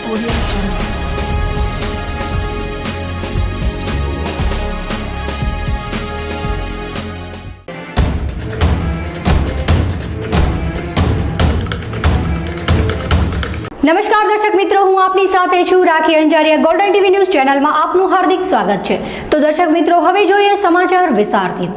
Audio Jungle. નમસ્કાર દર્શક મિત્રો, હું આપની સાથે છું રાખી અંજારિયા. ગોલ્ડન ટીવી ન્યૂઝ ચેનલમાં આપનું હાર્દિક સ્વાગત છે. તો દર્શક મિત્રો, હવે જોઈએ સમાચાર વિસ્તારથી.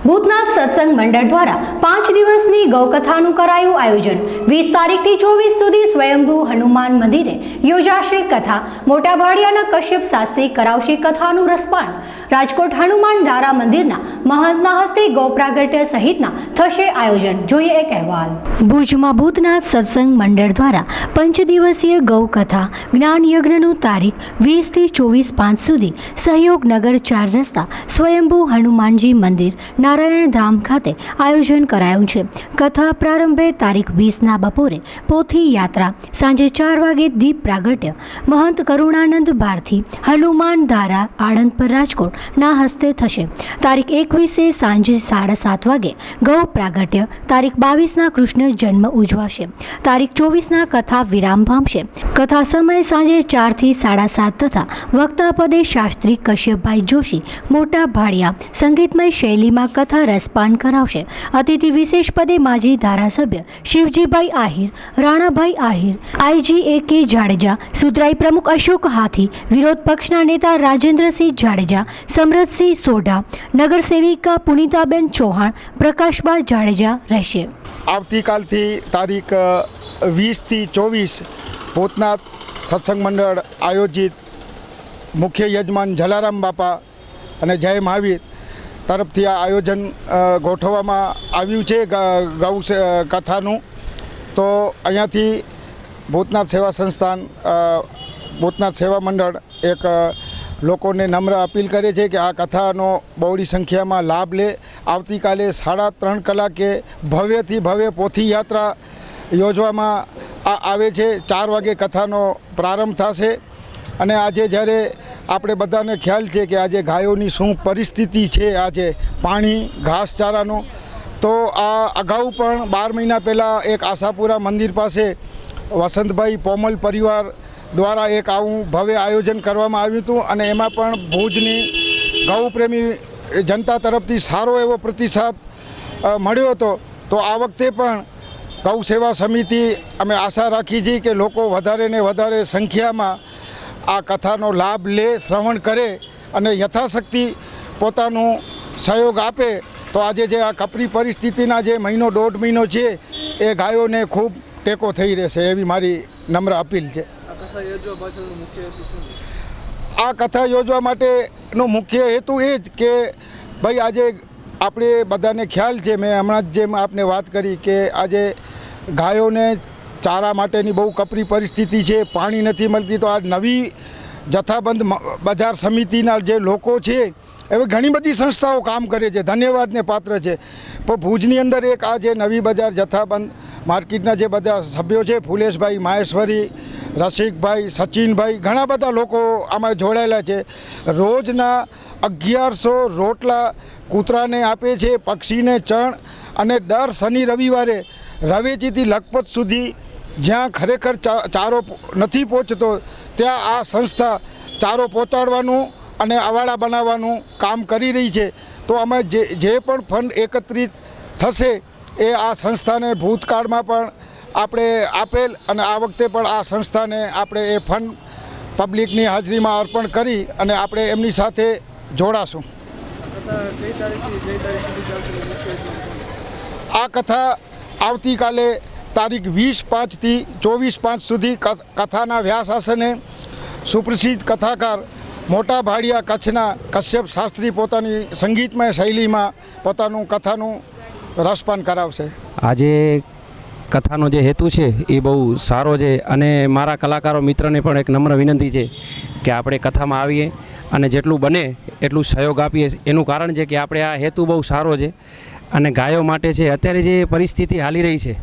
ભૂતનાથ સત્સંગ મંડળ દ્વારા 5 દિવસની ગૌકથાનું કરાયું આયોજન. 20 તારીખથી 24 સુધી સ્વયંભૂ હનુમાન મંદિરે યોજાશે કથા. મોટા ભાડિયાના કશ્યપ શાસ્ત્રી કરાવશે કથાનું રસપાન. રાજકોટ હનુમાન ધારા મંદિરના મહંતના હસ્તે ગૌ પ્રાગટ્ય સહિતના થશે આયોજન. જોઈએ એક અહેવાલ. ભુજમાં ભૂતનાથ સત્સંગ મંડળ દ્વારા 5 દિવસીય ગૌ કથા જ્ઞાન યજ્ઞનું તારીખ 20 થી 24/5 સુધી સહયોગ નગર 4 રસ્તા સ્વયંભૂ હનુમાનજી મંદિર નારાયણ ધામ ખાતે આયોજન કરાયું છે. કથા પ્રારંભે તારીખ 20ના બપોરે પોથી યાત્રા, સાંજે 4 વાગે દીપ પ્રાગટ્ય મહંત કરુણાનંદ ભારતી હનુમાન ધારા આણંદપર રાજકોટ ના હસ્તે થશે. તારીખ 21એ સાંજે 7:30 વાગે ગૌ પ્રાગટ્ય. તારીખ 22ના કૃષ્ણ જન્મ ઉજવાશે. તારીખ 24ના કથા વિરામ પામશે. કથા સમય સાંજે 4 થી 7:30 તથા વક્તા પદે શાસ્ત્રી કશ્યપભાઈ જોશી મોટા ભાડિયા સંગીતમય શૈલીમાં કથા રસપાન કરાવશે. અતિથિ વિશેષ પદે માજી ધારાસભ્ય શિવજીભાઈ આહિર, રાણાભાઈ આહિર, IGAK જાડેજા, સુધરાઈ પ્રમુખ અશોક હાથી, વિરોધ પક્ષના નેતા રાજેન્દ્રસિંહ જાડેજા, સમરથસિંહ સોઢા, નગર સેવિકા પુનિતાબેન ચૌહાણ, પ્રકાશબા જાડેજા રહેશે. આવતીકાલથી તારીખ 20 થી 24 ભૂતનાથ સત્સંગ મંડળ આયોજિત મુખ્ય યજમાન જલારામ બાપા અને જય મહાવીર તરફથી આ આયોજન ગોઠવવામાં આવ્યું છે ગૌ કથાનું. તો અહીંયાથી ભૂતનાથ સેવા સંસ્થાન, ભૂતનાથ સેવા મંડળ એક લોકોને નમ્ર અપીલ કરે છે કે આ કથાનો બહોળી સંખ્યામાં લાભ લે. આવતીકાલે 3:30 કલાકે ભવ્યથી ભવ્ય પોથી યાત્રા યોજવામાં આવે છે. 4 વાગે કથાનો પ્રારંભ થશે. અને આજે જ્યારે આપણે બધાને ખ્યાલ છે કે આજે ગાયોની શું પરિસ્થિતિ છે, આજે પાણી ઘાસચારાનું, તો આ અગાઉ પણ 12 મહિના પહેલાં એક આશાપુરા મંદિર પાસે વસંતભાઈ પોમલ પરિવાર દ્વારા એક આવું ભવ્ય આયોજન કરવામાં આવ્યું હતું અને એમાં પણ ભુજની ગૌપ્રેમી જનતા તરફથી સારો એવો પ્રતિસાદ મળ્યો હતો. તો આ વખતે પણ ગૌ સેવા સમિતિ અમે આશા રાખી છીએ કે લોકો વધારે ને વધારે સંખ્યામાં આ કથાનો લાભ લે, શ્રવણ કરે અને યથાશક્તિ પોતાનું સહયોગ આપે. તો આજે જે આ કપરી પરિસ્થિતિના જે 1.5 મહિનો છે એ ગાયોને ખૂબ ટેકો થઈ રહેશે એવી મારી નમ્ર અપીલ છે. આ કથા યોજવા માટેનો મુખ્ય હેતુ એ જ કે ભાઈ આજે આપણે બધાને ખ્યાલ છે, મેં હમણાં જ જેમ આપને વાત કરી કે આજે ગાયોને ચારા માટેની બહુ કપરી પરિસ્થિતિ છે, પાણી નથી મળતી. તો આ નવી જથ્થાબંધ બજાર સમિતિના જે લોકો છે એવી ઘણી બધી સંસ્થાઓ કામ કરે છે, ધન્યવાદને પાત્ર છે. પણ ભુજની અંદર એક આ જે નવી બજાર જથ્થાબંધ માર્કેટના જે બધા સભ્યો છે, ફુલેશભાઈ, માહેશ્વરી, રસિકભાઈ, સચિનભાઈ, ઘણા બધા લોકો આમાં જોડાયેલા છે. રોજના 1100 રોટલા કૂતરાને આપે છે, પક્ષીને ચણ, અને દર શનિ રવિવારે રવેચીથી લખપત સુધી જ્યાં ખરેખર ચારો નથી પહોંચતો ત્યાં આ સંસ્થા ચારો પહોંચાડવાનું અને અવાડા બનાવવાનું કામ કરી રહી છે. તો અમે જે પણ ફંડ એકત્રિત થશે એ આ સંસ્થાને ભૂતકાળમાં પણ આપણે આપેલ અને આ વખતે પણ આ સંસ્થાને આપણે એ ફંડ પબ્લિકની હાજરીમાં અર્પણ કરી અને આપણે એમની સાથે જોડાશું. આ કથા આવતીકાલે તારીખ 20/5 થી 24/5 સુધી કથાના વ્યાસાસને સુપ્રસિદ્ધ કથાકાર મોટા ભાડિયા કચ્છના કશ્યપ શાસ્ત્રી પોતાની સંગીતમય શૈલીમાં પોતાનું કથાનું રસપાન કરાવશે. આજે કથાનો જે હેતુ છે એ બહુ સારો છે અને મારા કલાકારો મિત્રને પણ એક નમ્ર વિનંતી છે કે આપણે કથામાં આવીએ અને જેટલું બને એટલું સહયોગ આપીએ. એનું કારણ છે કે આપણે આ હેતુ બહુ સારો છે અને ગાયો માટે છે. અત્યારે જે પરિસ્થિતિ હાલી રહી છે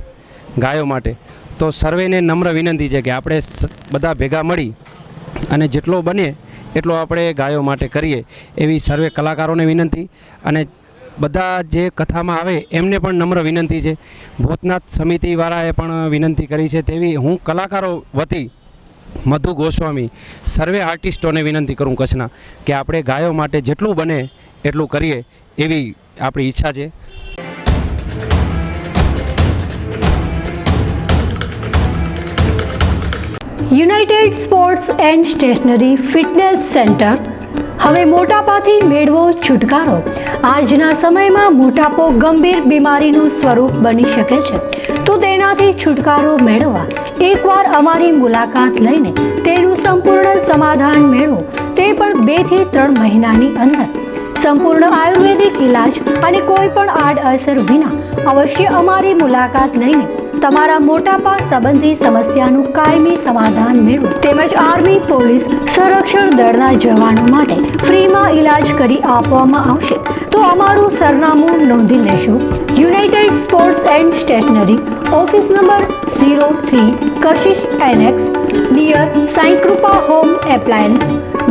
ગાયો માટે, તો સર્વેને નમ્ર વિનંતી છે કે આપણે બધા ભેગા મળી અને જેટલો બને એટલો આપણે ગાયો માટે કરીએ એવી સર્વે કલાકારોને વિનંતી. અને બધા જે કથામાં આવે એમને પણ નમ્ર વિનંતી છે. ભૂતનાથ સમિતિવાળાએ પણ વિનંતી કરી છે તેવી હું કલાકારો વતી મધુ ગોસ્વામી, સર્વે આર્ટિસ્ટોને વિનંતી કરું કચ્છના કે આપણે ગાયો માટે જેટલું બને એટલું કરીએ એવી આપણી ઈચ્છા છે. United Sports and Stationery Fitness Centre. હવે મોટાપાથી મેળવો છુટકારો. આજના સમયમાં મોટાપો ગંભીર બીમારીનું સ્વરૂપ બની શકે છે, તો તેનાથી છુટકારો મેળવવા એકવાર અમારી મુલાકાત લઈને તેનું સંપૂર્ણ સમાધાન મેળવો, તે પણ 2 થી 3 મહિનાની અંદર. સંપૂર્ણ આયુર્વેદિક ઇલાજ અને કોઈ પણ આડઅસર વિના અવશ્ય અમારી મુલાકાત લઈને તમારા મોટાપા સંબંધી સમસ્યાનું કાયમી સમાધાન મેળવો. તેમજ આર્મી, પોલીસ, સંરક્ષણ દળના જવાનો માટે ફ્રીમાં ઇલાજ કરી આપવામાં આવશે. તો અમારું સરનામું નોંધી લેશો. United Sports and Stationery, office number 03, Kashish annexe, near Sai Krupa home appliance,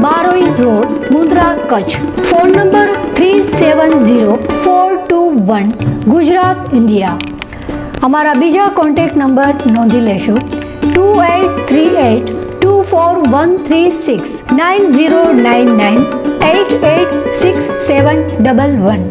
Baroi road, Mundra, Kutch. Phone number 370421, Gujarat, India. અમારા બીજા કોન્ટેક્ટ નંબર નોંધી લેશો: 2838241369, 9099886711.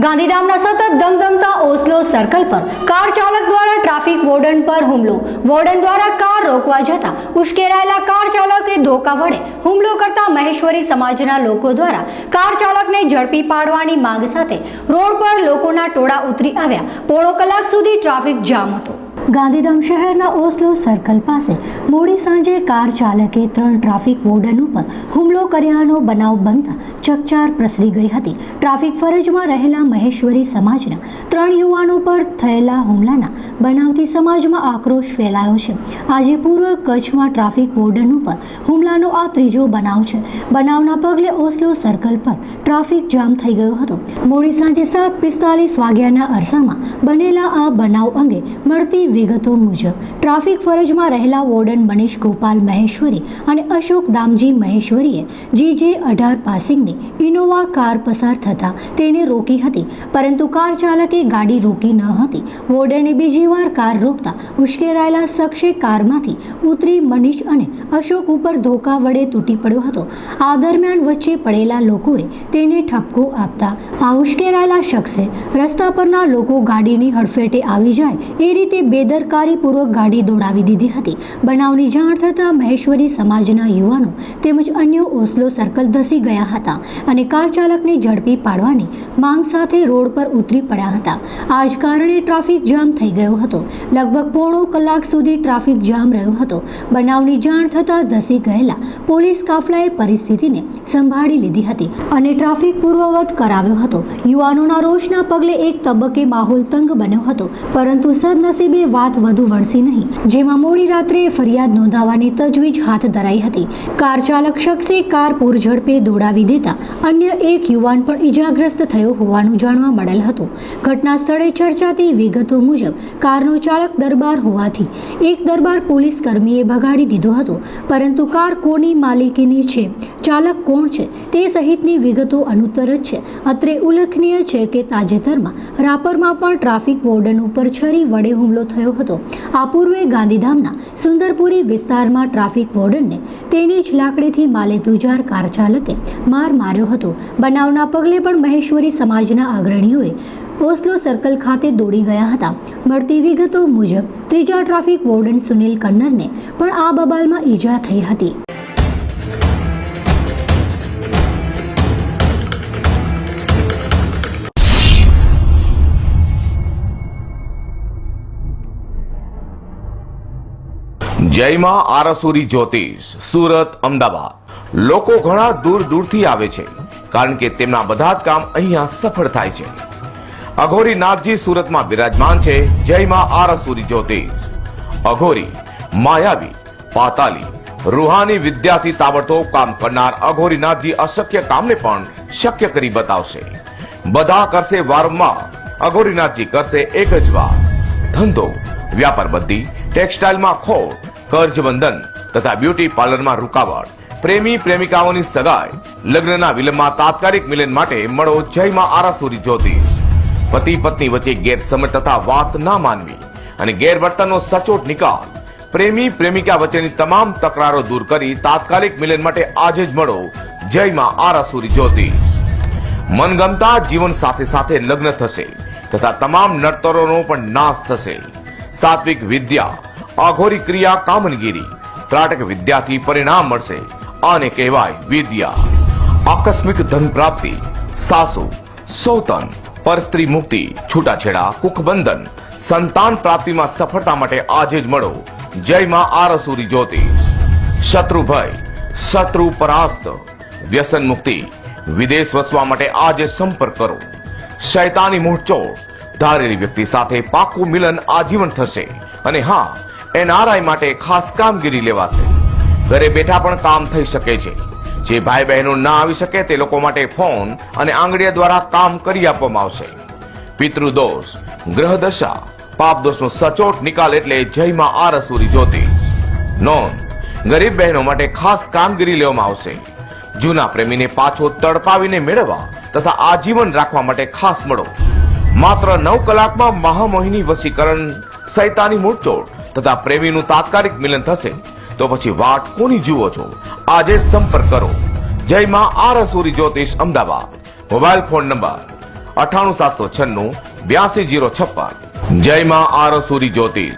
ગાંધીધામના સતત ધમધમતા ઓસ્લો સર્કલ પર કાર ચાલક દ્વારા ટ્રાફિક વોર્ડન પર હુમલો. વોર્ડન દ્વારા કાર રોકવા જતા ઉશ્કેરાયેલા કાર ચાલકે ધોકા વડે હુમલો કરતા મહેશ્વરી સમાજના લોકો દ્વારા કાર ચાલકને ઝડપી પાડવાની માંગ સાથે રોડ પર લોકોના ટોળા ઉતરી આવ્યા. પોણો કલાક સુધી ટ્રાફિક જામ હતો. ગાંધીધામ શહેરના ઓસ્લો સર્કલ પાસે મોડી સાંજે કાર ચાલકે 3 ટ્રાફિક વોર્ડન ઉપર હુમલો કર્યાનો બનાવ બનતા ચકચાર પ્રસરી ગઈ હતી. ટ્રાફિક ફરજમાં રહેલા મહેશ્વરી સમાજના 3 યુવાનો પર થયેલા હુમલાના બનાવથી સમાજમાં આક્રોશ ફેલાયો છે. આજે પૂર્વ કચ્છમાં ટ્રાફિક વોર્ડન ઉપર હુમલાનો આ 3જો બનાવ છે. બનાવના પગલે ઓસ્લો સર્કલ પર ટ્રાફિક જામ થઈ ગયો હતો. મોડી સાંજે 7:45 વાગ્યાના અરસામાં બનેલા આ બનાવ અંગે મળતી વિગતો મુજબ ટ્રાફિક ફરજમાં રહેલા વોર્ડન મનીષ ગોપાલ મહેશ્વરી અને અશોક દામજી મહેશ્વરીએ GJ18 પાસિંગની ઇનોવા કાર પસાર થતા તેને રોકી હતી, પરંતુ કાર ચાલકે ગાડી રોકી ન હતી. વોર્ડને બીજી વાર કાર રોકતા ઉશ્કેરાયેલા શખ્સે કારમાંથી ઉતરી મનીષ અને અશોક ઉપર ધોકા વડે તૂટી પડ્યો હતો. આ દરમિયાન વચ્ચે પડેલા લોકોએ તેને ઠપકો આપતા આ ઉશ્કેરાયેલા શખ્સે રસ્તા પરના લોકો ગાડીની હડફેટે આવી જાય એ રીતે બેદરકારીપૂર્વક ગાડી દોડાવી દીધી હતી. બનાવની જાણ થતાં મહેશ્વરી સમાજના યુવાનો તેમજ અન્યો ઓસ્લો સર્કલ ધસી ગયા હતા અને કાર ચાલકને ઝડપી પાડવાની માંગ સાથે રોડ પર ઉતરી પડ્યા હતા. આ જ કારણે ટ્રાફિક જામ થઈ ગયો હતો. લગભગ પોણો કલાક સુધી ટ્રાફિક જામ રહ્યો હતો. બનાવની જાણ થતાં ધસી ગયેલા પોલીસ કાફલાએ પરિસ્થિતિને સંભાળી લીધી હતી અને ટ્રાફિક પૂર્વવત કરાવ્યો હતો. યુવાનોના રોષના પગલે એક તબક્કે માહોલ તંગ બન્યો હતો, પરંતુ સદનસીબે વાત વધુ વણસી નહીં, જેમાં મોડી રાત્રે ફરિયાદ નોંધાવવાની તજવીજ હાથ ધરાઈ હતી. કાર ચાલક શખ્સે કાર પૂરઝડપે દોડાવી દેતા અન્ય એક યુવાન પણ ઈજાગ્રસ્ત થયો હોવાનું જાણવા મળેલ હતું. ઘટના સ્થળે ચર્ચાતી વિગતો મુજબ કારનો ચાલક દરબાર હોવાથી એક દરબાર પોલીસ કર્મીએ ભગાડી દીધો હતો, પરંતુ કાર કોની માલિકીની છે, ચાલક કોણ છે તે સહિતની વિગતો અનુત્તર જ છે. અત્રે ઉલ્લેખનીય છે કે તાજેતરમાં રાપરમાં પણ ટ્રાફિક વોર્ડન ઉપર છરી વડે હુમલો થયો હતો. આ પૂર્વે ગાંધીધામના સુંદરપુરી વિસ્તારમાં ટ્રાફિક વોર્ડનને તેની જ લાકડીથી માલેતુજાર કાર ચાલકે માર માર્યો હતો. બનાવના પગલે પણ મહેશ્વરી સમાજના અગ્રણીઓએ ઓસ્લો સર્કલ ખાતે દોડી ગયા હતા. મળતી વિગતો મુજબ 3જા ટ્રાફિક વોર્ડન સુનિલ કન્નરને પણ આ બબાલમાં ઈજા થઈ હતી. જયમાં આરસુરી જ્યોતિષ, સુરત, અમદાવાદ. લોકો ઘણા દૂર દૂરથી આવે છે, કારણ કે તેમના બધા જ કામ અહીંયા સફળ થાય છે. અઘોરી નાથજી સુરતમાં બિરાજમાન છે. જયમાં આરસુરી જ્યોતિષ. અઘોરી, માયાવી, પાતાલી, રૂહાની વિદ્યાથી તાબડતોબ કામ કરનાર અઘોરી નાથજી અશક્ય કામને પણ શક્ય કરી બતાવશે. બધા કરશે વારંવાર, અઘોરી નાથજી કરશે એક જ વાર. ધંધો, વ્યાપાર બંધી, ટેક્સટાઇલમાં ખોટ, કર્જબંધન તથા બ્યુટી પાર્લરમાં રૂકાવટ, પ્રેમી પ્રેમિકાઓની સગાઈ, લગ્નના વિલંબમાં તાત્કાલિક મિલન માટે મળો જયમાં આરાસુરી જ્યોતિષ. પતિ પત્ની વચ્ચે ગેરસમજ તથા વાત ના માનવી અને ગેરવર્તનનો સચોટ નિકાલ, પ્રેમી પ્રેમિકા વચ્ચેની તમામ તકરારો દૂર કરી તાત્કાલિક મિલન માટે આજે જ મળો જય માં આરાસુરી જ્યોતિષ. મનગમતા જીવન સાથે સાથે લગ્ન થશે તથા તમામ નડતરોનો પણ નાશ થશે. સાત્વિક વિદ્યા, અઘોરી ક્રિયા, કામનગીરી, ત્રાટક વિદ્યાથી પરિણામ મળશે. આને કહેવાય વિદ્યા. આકસ્મિક ધન પ્રાપ્તિ, સાસુ, સૌતન, પરસ્ત્રી મુક્તિ, છૂટાછેડા, કુખબંધન, સંતાન પ્રાપ્તિમાં સફળતા માટે આજે જ મળો જય માં આરાસુરી જ્યોતિષ. શત્રુ ભય, શત્રુ પરાસ્ત, વ્યસન મુક્તિ, વિદેશ વસવા માટે આજે સંપર્ક કરો. શૈતાની મૂળચોડ, ધારેલી વ્યક્તિ સાથે પાકું મિલન આજીવન થશે. અને હા, NRI માટે ખાસ કામગીરી લેવાશે. ઘરે બેઠા પણ કામ થઈ શકે છે. જે ભાઈ બહેનો ના આવી શકે તે લોકો માટે ફોન અને આંગળીયા દ્વારા કામ કરી આપવામાં આવશે. પિતૃદોષ, ગ્રહ દશા, પાપ દોષનો સચોટ નિકાલ એટલે જય માં આરાસુરી જ્યોતિષ. નોંધ, ગરીબ બહેનો માટે ખાસ કામગીરી લેવામાં આવશે. જૂના પ્રેમીને પાછો તડપાવીને મેળવવા તથા આજીવન રાખવા માટે ખાસ મળો. માત્ર 9 કલાકમાં મહામોહિની વશીકરણ, શૈતાની મૂળચોડ તથા પ્રેમીનું તાત્કાલિક મિલન થશે. તો પછી વાટ કોની જુઓ છો? આજે સંપર્ક કરો જય માં આરાસુરી જ્યોતિષ, અમદાવાદ. Mobile phone number 9876928056. જય માં આરાસુરી જ્યોતિષ.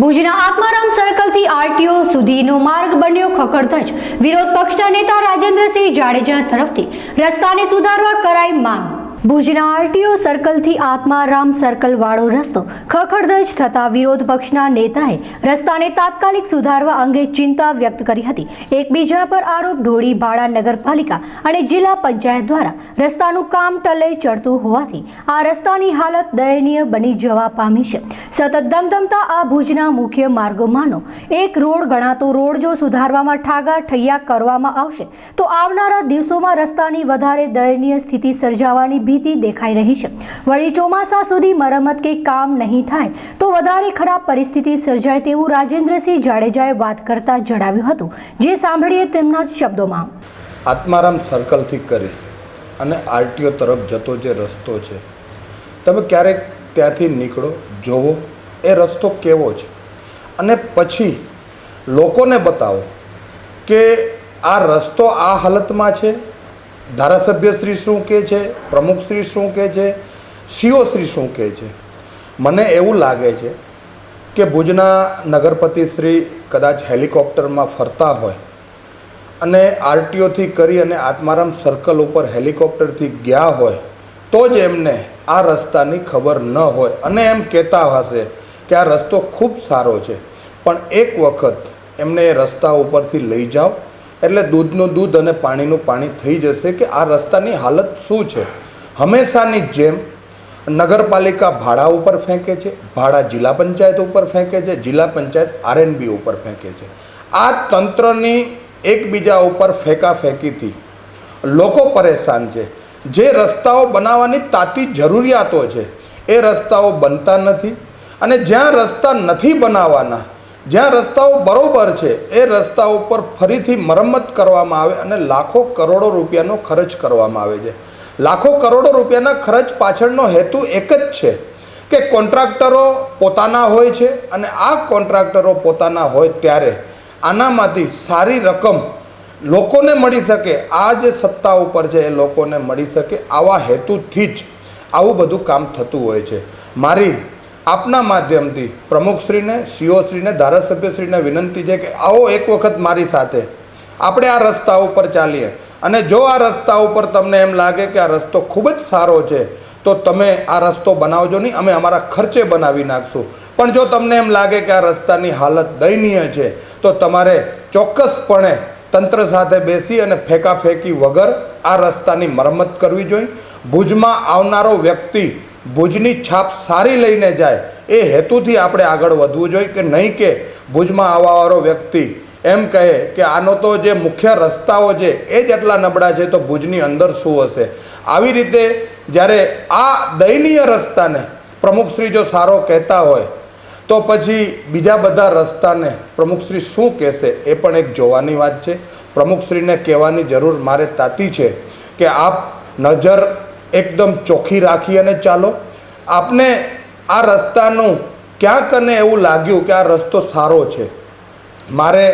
ભુજના આત્મારામ સર્કલથી RTO સુધીનો માર્ગ બન્યો ખખડધજ. વિરોધ પક્ષના નેતા રાજેન્દ્રસિંહ જાડેજા તરફથી રસ્તાને સુધારવા કરાઈ માંગ. ભુજના RTO સર્કલથી આત્મારામ સર્કલ વાળો રસ્તો ખખડધજ થતા વિરોધ પક્ષના નેતાએ રસ્તાને તાત્કાલિક સુધારવા અંગે ચિંતા વ્યક્ત કરી હતી. એકબીજા પર આરોપ ઢોળી ભાડા નગરપાલિકા અને જિલ્લા પંચાયત દ્વારા રસ્તાનું કામ ટલે ચડતું હોવાથી આ રસ્તાની હાલત દયનીય બની જવા પામી છે. સતત ધમધમતા આ ભુજના મુખ્ય માર્ગોમાંનો એક રોડ ગણાતો રોડ જો સુધારવામાં ઠાગા ઠૈયા કરવામાં આવશે તો આવનારા દિવસોમાં રસ્તાની વધારે દયનીય સ્થિતિ સર્જાવાની ભીતિ દેખાઈ રહી છે. વળી ચોમાસા સુધી મરમ્મત કે કામ નહીં થાય તો વધારે ખરાબ પરિસ્થિતિ સર્જાય તેવું રાજેન્દ્રસિંહ જાડેજાએ વાત કરતા જણાવ્યું હતું. જે સાંભળીએ તેમના જ શબ્દોમાં. આત્મારામ સર્કલથી કરી અને RTO તરફ જતો જે રસ્તો છે, તમે ક્યારેક ત્યાંથી નીકળો, જોવો એ રસ્તો કેવો છે અને પછી લોકોને બતાવો કે આ રસ્તો આ હાલતમાં છે. ધારાસભ્યશ્રી શું કહે છે, પ્રમુખશ્રી શું કહે છે, CO શ્રી શું કહે છે. મને એવું લાગે છે કે ભુજના નગરપતિશ્રી કદાચ હેલિકોપ્ટરમાં ફરતા હોય અને RTOથી કરી અને આત્મારામ સર્કલ ઉપર હેલિકોપ્ટરથી ગયા હોય તો જ એમને આ રસ્તાની ખબર ન હોય અને એમ કહેતા હશે કે આ રસ્તો ખૂબ સારો છે. પણ એક વખત એમને એ રસ્તા ઉપરથી લઈ જાઓ એટલે દૂધનું દૂધ અને પાણીનું પાણી થઈ જશે કે આ રસ્તાની હાલત શું છે. હંમેશાની જેમ નગરપાલિકા ભાડા ઉપર ફેંકે છે, ભાડા જિલ્લા પંચાયત ઉપર ફેંકે છે, જિલ્લા પંચાયત RNB ઉપર ફેંકે છે. આ તંત્રની એકબીજા ઉપર ફેંકાફેંકીથી લોકો પરેશાન છે. જે રસ્તાઓ બનાવવાની તાતી જરૂરિયાતો છે એ રસ્તાઓ બનતા નથી અને જ્યાં રસ્તા નથી બનાવવાના, જ્યાં રસ્તાઓ બરોબર છે એ રસ્તા ઉપર ફરીથી મરમ્મત કરવામાં આવે અને લાખો કરોડો રૂપિયાનો ખર્ચ કરવામાં આવે છે. લાખો કરોડો રૂપિયાના ખર્ચ પાછળનો હેતુ એક જ છે કે કોન્ટ્રાક્ટરો પોતાના હોય છે અને આ કોન્ટ્રાક્ટરો પોતાના હોય ત્યારે આનામાંથી સારી રકમ લોકોને મળી શકે, આ જે સત્તા ઉપર છે એ લોકોને મળી શકે. આવા હેતુથી જ આવું બધું કામ થતું હોય છે. મારી આપના માધ્યમથી પ્રમુખશ્રીને, CO શ્રીને, ધારાસભ્યશ્રીને વિનંતી છે કે આવો એક વખત મારી સાથે આપણે આ રસ્તા ઉપર ચાલીએ અને જો આ રસ્તા ઉપર તમને એમ લાગે કે આ રસ્તો ખૂબ જ સારો છે તો તમે આ રસ્તો બનાવજો નહીં, અમે અમારા ખર્ચે બનાવી નાખશું. પણ જો તમને એમ લાગે કે આ રસ્તાની હાલત દયનીય છે તો તમારે ચોક્કસપણે તંત્ર સાથે બેસી અને ફેંકાફેંકી વગર આ રસ્તાની મરમ્મત કરવી જોઈએ. ભુજમાં આવનારો વ્યક્તિ ભુજની છાપ સારી લઈને જાય એ હેતુથી આપણે આગળ વધવું જોઈએ કે નહીં કે ભુજમાં આવવાવાળો વ્યક્તિ એમ કહે કે આનો તો જે મુખ્ય રસ્તાઓ છે એ જ એટલા નબળા છે તો ભુજની અંદર શું હશે. આવી રીતે જ્યારે આ દયનીય રસ્તાને પ્રમુખશ્રી જો સારો કહેતા હોય તો પછી બીજા બધા રસ્તાને પ્રમુખશ્રી શું કહેશે એ પણ એક જોવાની વાત છે. પ્રમુખશ્રીને કહેવાની જરૂર મારે તાતી છે કે આપ નજર એકદમ ચોખ્ખી રાખી અને ચાલો. આપને આ રસ્તાનું ક્યાંક અને એવું લાગ્યું કે આ રસ્તો સારો છે, મારે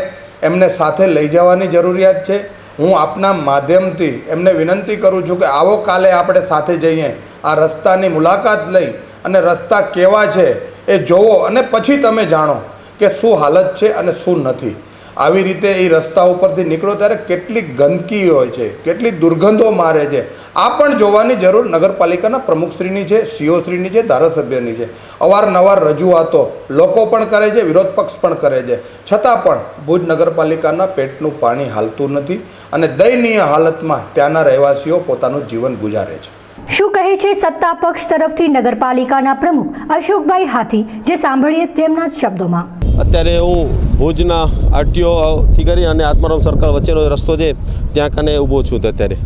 એમને સાથે લઈ જવાની જરૂરિયાત છે. હું આપના માધ્યમથી એમને વિનંતી કરું છું કે આવો કાલે આપણે સાથે જઈએ, આ રસ્તાની મુલાકાત લઈ અને રસ્તા કેવા છે એ જોવો અને પછી તમે જાણો કે શું હાલત છે અને શું નથી. આવી રીતે એ રસ્તા ઉપરથી નીકળો ત્યારે કેટલી ગંદકી હોય છે, કેટલી દુર્ગંધો મારે છે, આ પણ જોવાની જરૂર નગરપાલિકાના પ્રમુખશ્રીની છે, સીઓશ્રીની છે, ધારાસભ્યની છે. અવારનવાર રજૂઆતો લોકો પણ કરે છે, વિરોધ પક્ષ પણ કરે છે, છતાં પણ ભુજ નગરપાલિકાના પેટનું પાણી હાલતું નથી અને દયનીય હાલતમાં ત્યાંના રહેવાસીઓ પોતાનું જીવન ગુજારે છે. શું કહે છે સત્તા પક્ષ તરફથી નગરપાલિકાના પ્રમુખ અશોકભાઈ હાથી, જે સાંભળીએ તેમના જ શબ્દોમાં. અત્યારે હું ભુજના આરટીઓથી કરી અને આત્મારામ સર્કલ વચ્ચેનો રસ્તો છે ત્યાં કને ઊભો છું. અત્યારે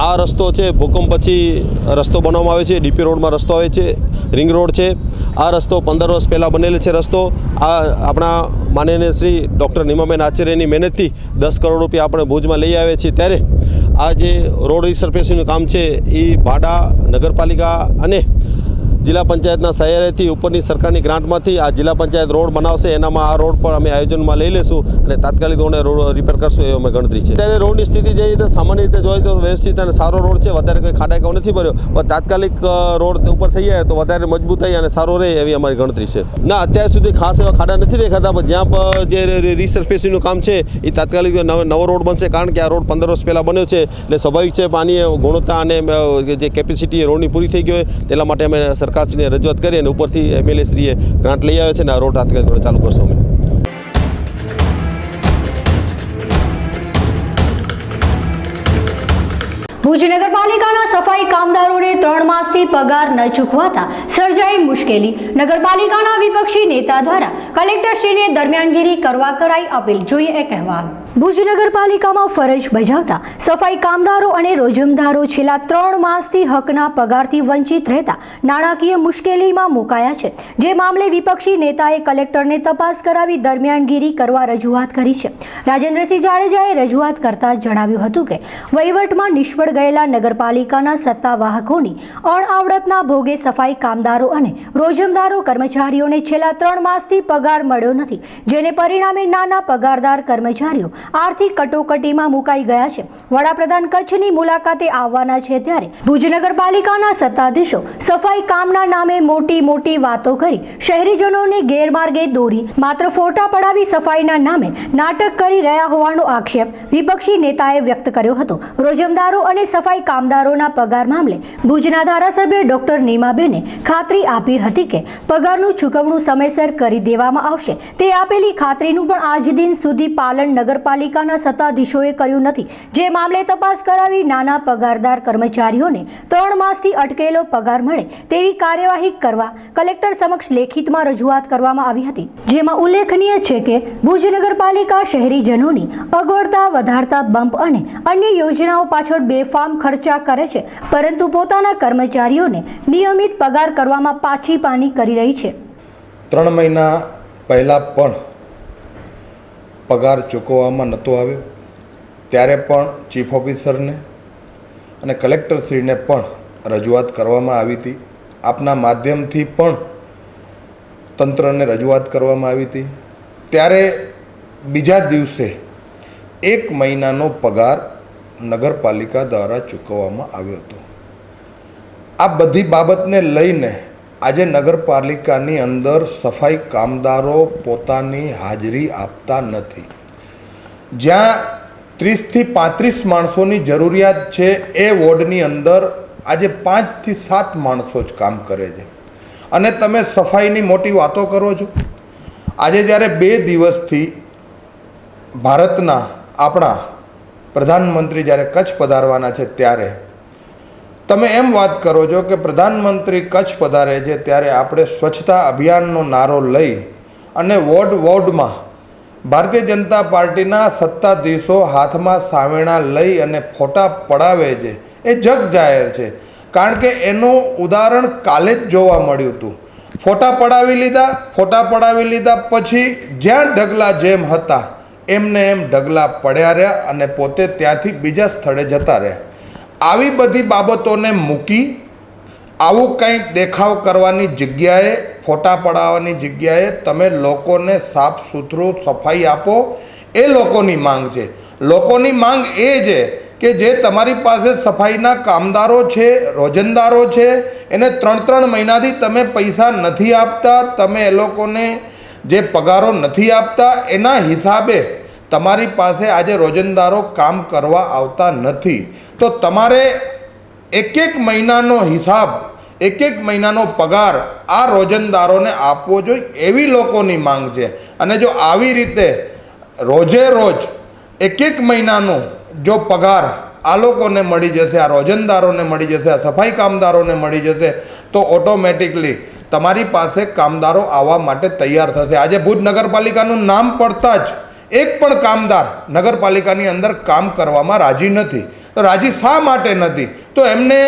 આ રસ્તો છે ભૂકંપ પછી રસ્તો બનાવવામાં આવે છે. ડીપી રોડમાં રસ્તો આવે છે, રિંગ રોડ છે. આ રસ્તો 15 વર્ષ પહેલાં બનેલો છે રસ્તો. આ આપણા માનનીય શ્રી ડૉક્ટર નીમાબેન આચાર્યની મહેનતથી 10 કરોડ રૂપિયા આપણે ભુજમાં લઈ આવ્યા છીએ. ત્યારે આ જે રોડ રિસર્ફેસિંગનું કામ છે એ ભાડા નગરપાલિકા અને જિલ્લા પંચાયતના સહાયથી ઉપરની સરકારની ગ્રાન્ટમાંથી આ જિલ્લા પંચાયત રોડ બનાવશે. એનામાં આ રોડ પર અમે આયોજનમાં લઈ લેશું અને તાત્કાલિક ધોરણે રોડ રિપેર કરશું એ અમે ગણતરી છે. ત્યારે રોડની સ્થિતિ જે રીતે સામાન્ય રીતે જોઈએ તો વ્યવસ્થિત અને સારો રોડ છે, વધારે કોઈ ખાડાકાઓ નથી ભર્યો, પણ તાત્કાલિક રોડ ઉપર થઈ જાય તો વધારે મજબૂતાઈ અને સારો રહે એવી અમારી ગણતરી છે. ના, અત્યાર સુધી ખાસ એવા ખાડા નથી દેખાતા, પણ જ્યાં જે રિસર્ફેસિંગનું કામ છે એ તાત્કાલિક નવો રોડ બનશે, કારણ કે આ રોડ 15 વર્ષ પહેલાં બન્યો છે એટલે સ્વાભાવિક છે પાણી ગુણવત્તા અને જે કેપેસિટી રોડની પૂરી થઈ ગઈ હોય તેના માટે અમે સરકારશ્રીને રજૂઆત કરી અને ઉપરથી એમએલએ શ્રીએ ગ્રાન્ટ લઈ આવે છે અને આ રોડ તાત્કાલિક ચાલુ કરશો અમે. ભુજ નગરપાલિકાના સફાઈ કામદારોને 3 માસથી પગાર ન ચૂકવાતા સર્જાઈ મુશ્કેલી. નગરપાલિકાના વિપક્ષી નેતા દ્વારા કલેક્ટરશ્રીને દરમિયાનગીરી કરવા કરાઈ અપીલ. જોઈએ એક અહેવાલ. ભુજ નગરપાલિકામાં ફરજ બજાવતા સફાઈ કામદારો અને રોજમદારો છેલ્લા 3 માસથી હકના પગારથી વંચિત રહેતા નાણાકીય મુશ્કેલીમાં મુકાયા છે. જે મામલે વિપક્ષી નેતાએ કલેક્ટરને તપાસ કરાવી દરમિયાનગીરી કરવા રજૂઆત કરી છે. રાજેન્દ્રસિંહ જાડેજાએ રજૂઆત કરતા જણાવ્યું હતું કે વહીવટમાં નિષ્ફળ ગયેલા નગરપાલિકાના સત્તાવાહકોની અણઆવડતના ભોગે સફાઈ કામદારો અને રોજમદારો કર્મચારીઓને છેલ્લા 3 માસથી પગાર મળ્યો નથી, જેને પરિણામે નાના પગારદાર કર્મચારીઓ આર્થિક કટોકટીમાં મુકાઈ ગયા છે. વડાપ્રધાન કચ્છની મુલાકાતે આવવાના છે ત્યારે ભુજ નગરપાલિકાના સત્તાધીશો સફાઈ કામના નામે મોટી મોટી વાતો કરી શહેરીજનોને ગેરમાર્ગે દોરી માત્ર ફોટા પડાવી સફાઈના નામે નાટક કરી રહ્યા હોવાનો આક્ષેપ વિપક્ષી નેતાએ વ્યક્ત કર્યો હતો. રોજમદારો અને સફાઈ કામદારોના પગાર મામલે ભુજના ધારાસભ્ય ડોક્ટર નીમાબેને ખાતરી આપી હતી કે પગારનું ચૂકવણું સમયસર કરી દેવામાં આવશે. તે આપેલી ખાતરીનું પણ આજ દિન સુધી પાલન નગરપાલિકાના સત્તાધીશોએ કર્યું નથી. જે મામલે તપાસ કરાવી નાના પગારદાર કર્મચારીઓને 3 માસથી અટકેલો પગાર મળે તેવી કાર્યવાહી કરવા કલેક્ટર સમક્ષ લેખિતમાં રજૂઆત કરવામાં આવી હતી. જેમાં ઉલ્લેખનીય છે કે ભુજ નગરપાલિકા શહેરીજનોની અગવડતા વધારતા બમ્પ અને અન્ય યોજનાઓ પાછળ બેફામ ખર્ચા કરે છે, પરંતુ પોતાના કર્મચારીઓને નિયમિત પગાર કરવામાં પાછી પાની કરી રહી છે. 3 મહિના પહેલાં પણ પગાર ચૂકવવામાં નહોતો આવ્યો, ત્યારે પણ ચીફ ઓફિસરને અને કલેક્ટરશ્રીને પણ રજૂઆત કરવામાં આવી હતી. આપના માધ્યમથી પણ તંત્રને રજૂઆત કરવામાં આવી હતી. ત્યારે બીજા દિવસે 1 મહિનાનો પગાર નગરપાલિકા દ્વારા ચૂકવવામાં આવ્યો હતો. આ બધી બાબતને લઈને આજે નગરપાલિકાની અંદર સફાઈ કામદારો પોતાની હાજરી આપતા નથી. જ્યાં 30 થી 35 માણસોની જરૂરિયાત છે એ વોર્ડની અંદર આજે 5 થી 7 માણસો જ કામ કરે છે અને તમે સફાઈની મોટી વાતો કરો છો. આજે જ્યારે 2 દિવસથી ભારતના આપણા પ્રધાનમંત્રી જ્યારે કચ્છ પધારવાના છે ત્યારે તમે એમ વાત કરો છો કે પ્રધાનમંત્રી કચ્છ પધારે છે ત્યારે આપણે સ્વચ્છતા અભિયાનનો નારો લઈ અને વોર્ડમાં ભારતીય જનતા પાર્ટીના સત્તાધીશો હાથમાં સાવેણા લઈ અને ફોટા પડાવે છે એ જગ જાહેર છે. કારણ કે એનું ઉદાહરણ કાલે જ જોવા મળ્યું હતું. ફોટા પડાવી લીધા પછી જ્યાં ઢગલા જેમ હતા એમને એમ ઢગલા પડ્યા રહ્યા અને પોતે ત્યાંથી બીજા સ્થળે જતા રહ્યા. આવી બધી બાબતોને મૂકી આવું કંઈક દેખાવ કરવાની જગ્યાએ, ફોટા પડાવવાની જગ્યાએ તમે લોકોને સાફ સુથરું સફાઈ આપો, એ લોકોની માંગ છે. લોકોની માંગ એ છે કે જે તમારી પાસે સફાઈના કામદારો છે, રોજંદારો છે, એને 3 મહિનાથી તમે પૈસા નથી આપતા, તમે એ લોકોને જે પગારો નથી આપતા, એના હિસાબે તમારી પાસે આજે રોજંદારો કામ કરવા આવતા નથી. તો તમારે એક મહિનાનો હિસાબ, એક મહિનાનો પગાર આ રોજંદારોને આપવો જોઈએ, એવી લોકોની માંગ છે. અને જો આવી રીતે રોજે રોજ એક મહિનાનો જો પગાર આ લોકોને મળી જશે, આ રોજંદારોને મળી જશે, આ સફાઈ કામદારોને મળી જશે, તો ઓટોમેટિકલી તમારી પાસે કામદારો આવવા માટે તૈયાર થશે. આજે ભુજ નગરપાલિકાનું નામ પડતા જ એક પણ કામદાર નગરપાલિકાની અંદર કામ કરવામાં રાજી નથી. તો રાજી શા માટે નથી? તો એમને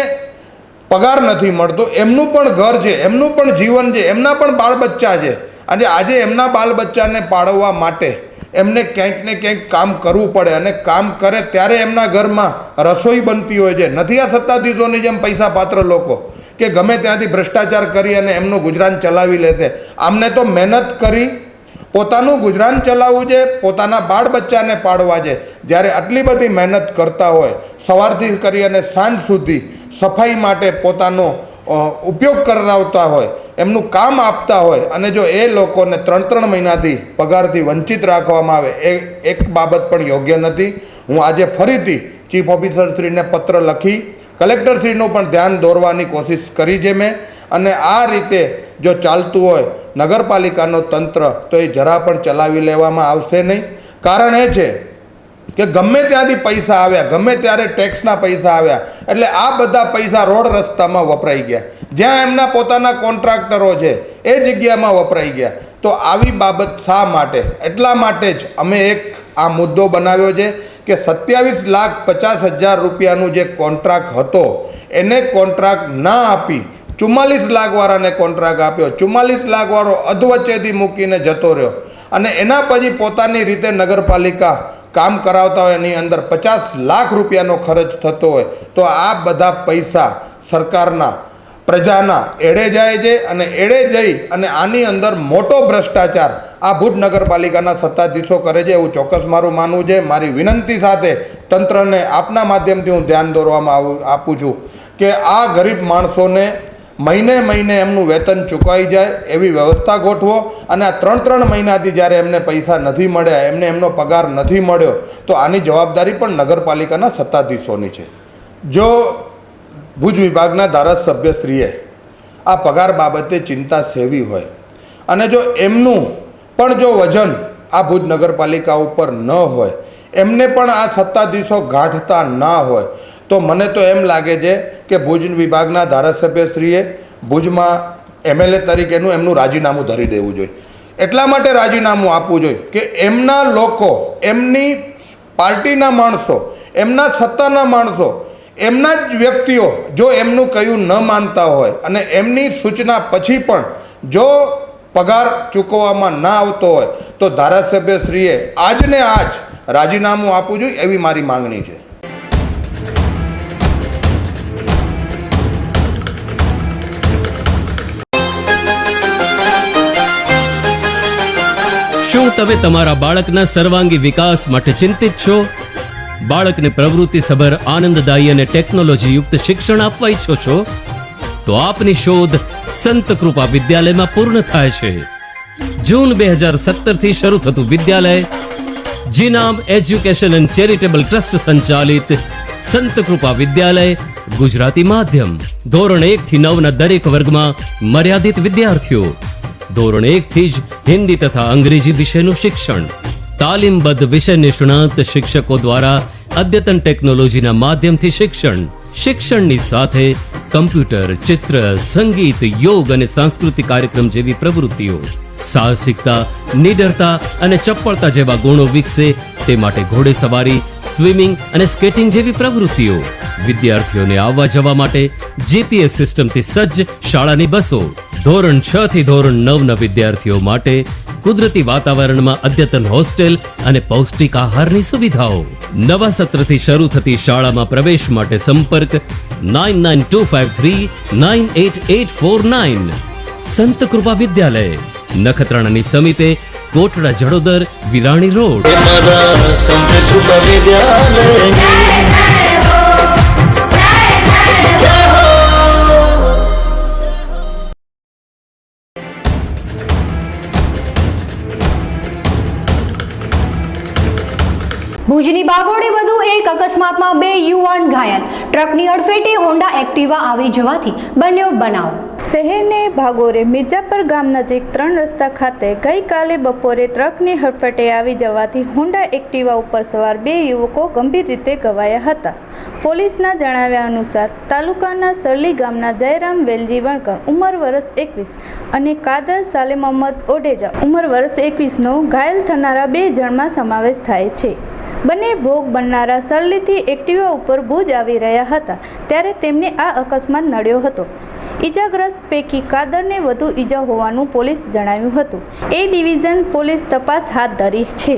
પગાર નથી મળતો, એમનું પણ ઘર છે, એમનું પણ જીવન છે, એમના પણ બાળ બચ્ચા છે. અને આજે એમના બાળ બચ્ચાને પાળવા માટે એમને ક્યાંક ને ક્યાંક કામ કરવું પડે, અને કામ કરે ત્યારે એમના ઘરમાં રસોઈ બનતી હોય છે. નથી આ સત્તાધીશોની જેમ પૈસા પાત્ર લોકો કે ગમે ત્યાંથી ભ્રષ્ટાચાર કરી અને એમનું ગુજરાન ચલાવી લેશે. આમને તો મહેનત કરી પોતાનું ગુજરાન ચલાવવું છે, પોતાના બાળ બચ્ચાને પાળવા છે. જ્યારે આટલી બધી મહેનત કરતા હોય, સવારથી કરી અને સાંજ સુધી સફાઈ માટે પોતાનો ઉપયોગ કરાવતા હોય, એમનું કામ આપતા હોય, અને જો એ લોકોને 3 મહિનાથી પગારથી વંચિત રાખવામાં આવે, એ એક બાબત પણ યોગ્ય નથી. હું આજે ફરીથી ચીફ ઓફિસરશ્રીને પત્ર લખી કલેક્ટરશ્રીનું પણ ધ્યાન દોરવાની કોશિશ કરી છે મેં. અને આ રીતે જો ચાલતું હોય નગરપાલિકાનું તંત્ર, તો એ જરા પણ ચલાવી લેવામાં આવશે નહીં. કારણ એ છે કે ગમે ત્યાંથી પૈસા આવ્યા, ગમે ત્યારે ટેક્સના પૈસા આવ્યા, એટલે આ બધા પૈસા રોડ રસ્તામાં વપરાઈ ગયા, જ્યાં એમના પોતાના કોન્ટ્રાક્ટરો છે એ જગ્યામાં વપરાઈ ગયા. તો આવી બાબત શા માટે? એટલા માટે જ અમે એક આ મુદ્દો બનાવ્યો છે કે 27,50,000 રૂપિયાનું જે કોન્ટ્રાક્ટ હતો એને કોન્ટ્રાક્ટ ના આપી 44 લાખવાળાને કોન્ટ્રાક્ટ આપ્યો. 44 લાખવાળો અધવચ્ચેથી મૂકીને જતો રહ્યો, અને એના પછી પોતાની રીતે નગરપાલિકા કામ કરાવતા હોય, એની અંદર 50 લાખ રૂપિયાનો ખર્ચ થતો હોય, તો આ બધા પૈસા સરકારના, પ્રજાના એડે જાય છે. અને એડે જઈ અને આની અંદર મોટો ભ્રષ્ટાચાર આ ભુજ નગરપાલિકાના સત્તાધીશો કરે છે, એવું ચોક્કસ મારું માનવું છે. મારી વિનંતી સાથે તંત્રને આપના માધ્યમથી હું ધ્યાન દોરવામાં આપું છું કે આ ગરીબ માણસોને મહિને એમનું વેતન ચૂકવાઈ જાય એવી વ્યવસ્થા ગોઠવો. અને આ 3 મહિનાથી જ્યારે એમને પૈસા નથી મળ્યા, એમને એમનો પગાર નથી મળ્યો, તો આની જવાબદારી પણ નગરપાલિકાના સત્તાધીશોની છે. જો ભુજ વિભાગના ધારાસભ્યશ્રીએ આ પગાર બાબતે ચિંતા સેવી હોય, અને જો એમનું પણ જો વજન આ ભુજ નગરપાલિકા ઉપર ન હોય, એમને પણ આ સત્તાધીશો ગાંઠતા ના હોય, તો મને તો એમ લાગે છે કે ભુજ વિભાગના ધારાસભ્યશ્રીએ ભુજમાં MLA તરીકેનું એમનું રાજીનામું ધરી દેવું જોઈએ. એટલા માટે રાજીનામું આપવું જોઈએ કે એમના લોકો, એમની પાર્ટીના માણસો, એમના સત્તાના માણસો, એમના જ વ્યક્તિઓ જો એમનું કહ્યું ન માનતા હોય, અને એમની સૂચના પછી પણ જો પગાર ચૂકવવામાં ના આવતો હોય, તો ધારાસભ્યશ્રીએ આજને આજ રાજીનામું આપવું જોઈએ, એવી મારી માંગણી છે. શું તમે તમારા બાળકના સર્વાંગી વિકાસ માટે ચિંતિત છો? બાળકને પ્રવૃત્તિસભર, આનંદદાયી અને ટેકનોલોજી યુક્ત શિક્ષણ આપવા ઈચ્છો છો? તો આપની શોધ સંત કૃપા વિદ્યાલયમાં પૂર્ણ થાય છે. જૂન 2017 થી શરૂ થતું વિદ્યાલય જીનામ એજ્યુકેશન એન્ડ ચેરિટેબલ ટ્રસ્ટ સંચાલિત સંત કૃપા વિદ્યાલય ગુજરાતી માધ્યમ. ધોરણ 1 થી 9 ના દરેક વર્ગમાં મર્યાદિત વિદ્યાર્થીઓ. ધોરણ 1 થી જ હિન્દી તથા અંગ્રેજી વિષયનું શિક્ષણ. તાલીમબદ્ધ વિષય નિષ્ણાત શિક્ષકો દ્વારા અદ્યતન ટેકનોલોજીના માધ્યમથી શિક્ષણ. શિક્ષણની સાથે કમ્પ્યુટર, ચિત્ર, સંગીત, યોગ અને સાંસ્કૃતિક કાર્યક્રમ જેવી પ્રવૃત્તિઓ. સાહસિકતા, નિડરતા અને ચપળતા જેવા ગુણો વિકસે તે માટે ઘોડેસવારી, સ્વિમિંગ અને સ્કેટિંગ જેવી પ્રવૃત્તિઓ. વિદ્યાર્થીઓને આવવા જવા માટે જીપીએસ સિસ્ટમથી સજ્જ શાળાની બસો, ધોરણ 6 થી ધોરણ 9ના વિદ્યાર્થીઓ માટે કુદરતી વાતાવરણમાં અદ્યતન હોસ્ટેલ અને પૌષ્ટિક આહારની સુવિધાઓ. નવા સત્રથી શરૂ થતી શાળામાં પ્રવેશ માટે સંપર્ક 9925398849. સંત કૃપા વિદ્યાલય, નખત્રાણાની સમીપે, કોટડા જડોદર, વિરાણી રોડ. ભુજની બાગોડે વધુ એક અકસ્માતમાં 2 યુવાન ઘાયલ. ટ્રકની અડફેટે હોન્ડા એક્ટિવા આવી જવાથી બન્યો બનાવ. શહેરને ભાગોરે મિર્જાપર ગામ નજીક 3 રસ્તા ખાતે ગઈકાલે બપોરે ટ્રકની હડફેટે આવી જવાથી હોન્ડા એક્ટિવા ઉપર સવાર 2 યુવકો ગંભીર રીતે ઘવાયા હતા. પોલીસના જણાવ્યા અનુસાર તાલુકાના સરલી ગામના જયરામ વેલજી વણકર ઉંમર વર્ષ 21 અને કાદર સાલે મોહમ્મદ ઓડેજા ઉંમર વર્ષ 21નો ઘાયલ થનારા 2 જણમાં સમાવેશ થાય છે. બંને ભોગ બનનારા સરલીથી એક્ટિવા ઉપર ભુજ આવી રહ્યા હતા ત્યારે તેમને આ અકસ્માત નડ્યો હતો. ઈજાગ્રસ્ત પૈકી કાદરને વધુ ઈજા હોવાનું પોલીસ જણાવ્યું હતું. એ ડિવિઝન પોલીસ તપાસ હાથ ધરી છે.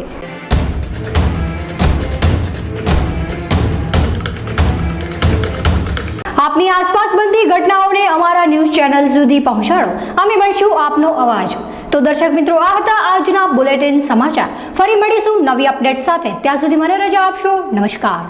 આપની આસપાસ બનતી ઘટનાઓને અમારા ન્યૂઝ ચેનલ સુધી પહોંચાડો. અમે બનશું આપનો અવાજ. તો દર્શક મિત્રો, આ હતા આજના બુલેટિન સમાચાર. ફરી મળીશું નવી અપડેટ સાથે. ત્યાં સુધી મને રજા આપશો. નમસ્કાર.